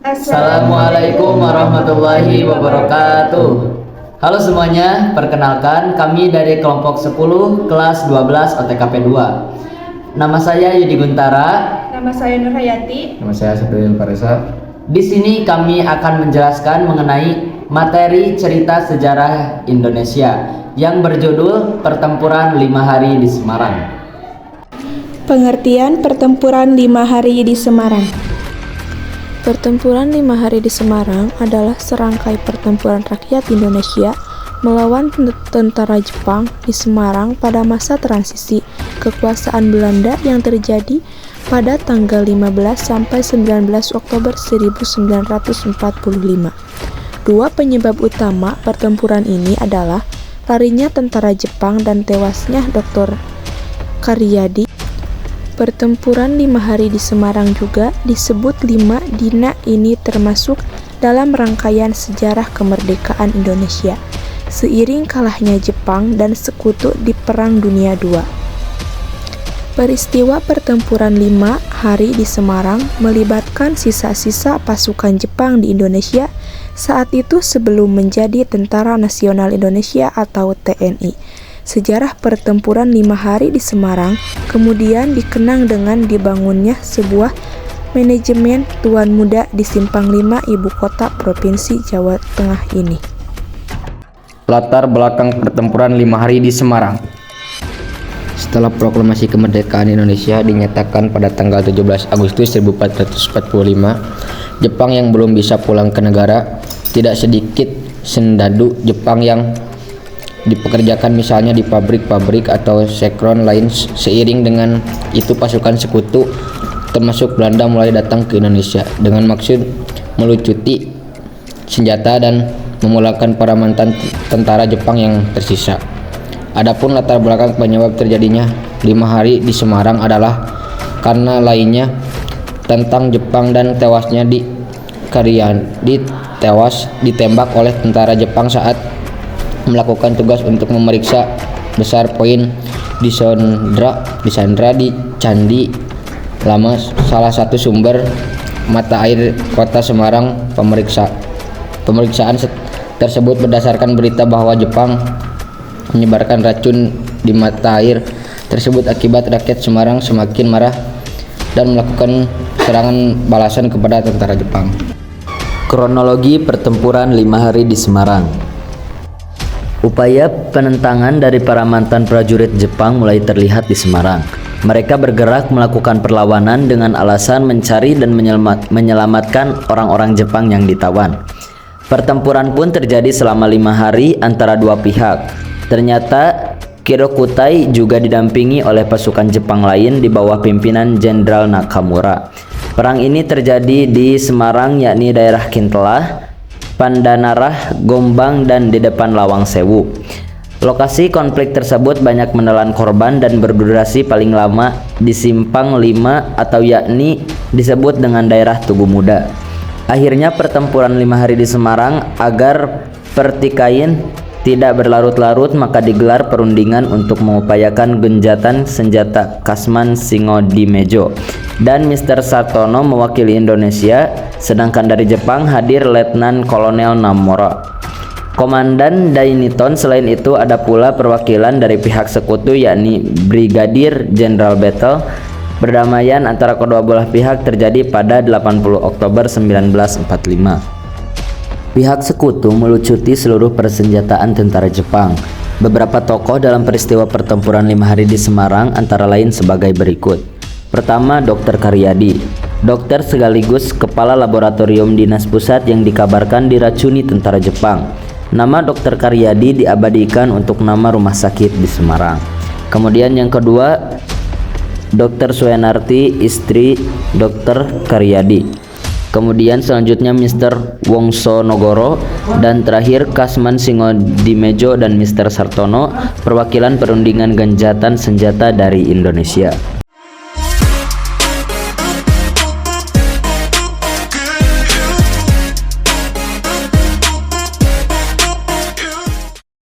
Assalamualaikum warahmatullahi wabarakatuh. Halo semuanya, perkenalkan kami dari kelompok 10 kelas 12 OTKP 2. Nama saya Yudi Guntara. Nama saya Nur Hayati. Nama saya Sabril Paresa. Di sini kami akan menjelaskan mengenai materi cerita sejarah Indonesia yang berjudul Pertempuran 5 Hari di Semarang. Pengertian Pertempuran 5 Hari di Semarang. Pertempuran 5 Hari di Semarang adalah serangkai pertempuran rakyat Indonesia melawan tentara Jepang di Semarang pada masa transisi kekuasaan Belanda yang terjadi pada tanggal 15 sampai 19 Oktober 1945. Dua penyebab utama pertempuran ini adalah larinya tentara Jepang dan tewasnya Dr. Karyadi. Pertempuran 5 Hari di Semarang juga disebut 5 Dina. Ini termasuk dalam rangkaian sejarah kemerdekaan Indonesia seiring kalahnya Jepang dan sekutu di Perang Dunia II. Peristiwa pertempuran 5 Hari di Semarang melibatkan sisa-sisa pasukan Jepang di Indonesia saat itu sebelum menjadi Tentara Nasional Indonesia atau TNI. Sejarah pertempuran 5 Hari di Semarang kemudian dikenang dengan dibangunnya sebuah manajemen Tuan Muda di Simpang 5 ibu kota Provinsi Jawa Tengah ini. Latar belakang pertempuran 5 Hari di Semarang. Setelah proklamasi kemerdekaan Indonesia dinyatakan pada tanggal 17 Agustus 1445, Jepang yang belum bisa pulang ke negara, tidak sedikit sendadu Jepang yang dipekerjakan misalnya di pabrik-pabrik atau sekron lain. Seiring dengan itu pasukan sekutu termasuk Belanda mulai datang ke Indonesia dengan maksud melucuti senjata dan memulangkan para mantan tentara Jepang yang tersisa. Adapun latar belakang penyebab terjadinya 5 Hari di Semarang adalah karena lainnya tentang Jepang dan tewasnya di Karyadi ditembak oleh tentara Jepang saat melakukan tugas untuk memeriksa besar poin di Sandra di Candi Lama, salah satu sumber mata air kota Semarang. Pemeriksaan tersebut berdasarkan berita bahwa Jepang menyebarkan racun di mata air tersebut akibat rakyat Semarang semakin marah dan melakukan serangan balasan kepada tentara Jepang. Kronologi pertempuran 5 Hari di Semarang. Upaya penentangan dari para mantan prajurit Jepang mulai terlihat di Semarang. Mereka bergerak melakukan perlawanan dengan alasan mencari dan menyelamatkan orang-orang Jepang yang ditawan. Pertempuran pun terjadi selama 5 hari antara dua pihak. Ternyata Kirokutai juga didampingi oleh pasukan Jepang lain di bawah pimpinan Jenderal Nakamura. Perang ini terjadi di Semarang, yakni daerah Kintelah, Pandanarah, Gombang, dan di depan Lawang Sewu. Lokasi konflik tersebut banyak menelan korban dan berdurasi paling lama di Simpang 5 atau yakni disebut dengan daerah Tugu Muda. Akhirnya pertempuran 5 Hari di Semarang agar pertikaian tidak berlarut-larut maka digelar perundingan untuk mengupayakan genjatan senjata Kasman Singodimejo dan Mr. Sartono mewakili Indonesia, sedangkan dari Jepang hadir Letnan Kolonel Namora, Komandan Dainiton. Selain itu ada pula perwakilan dari pihak sekutu yakni Brigadir Jenderal Battle. Perdamaian antara kedua belah pihak terjadi pada 80 Oktober 1945. Pihak sekutu melucuti seluruh persenjataan tentara Jepang. Beberapa tokoh dalam peristiwa pertempuran 5 Hari di Semarang antara lain sebagai berikut. Pertama, Dr. Karyadi, dokter sekaligus kepala laboratorium dinas pusat yang dikabarkan diracuni tentara Jepang. Nama Dr. Karyadi diabadikan untuk nama rumah sakit di Semarang. Kemudian yang kedua, Dr. Suenarti, istri Dr. Karyadi. Kemudian selanjutnya Mr. Wongso Nogoro, dan terakhir Kasman Singodimejo dan Mr. Sartono, perwakilan perundingan genjatan senjata dari Indonesia.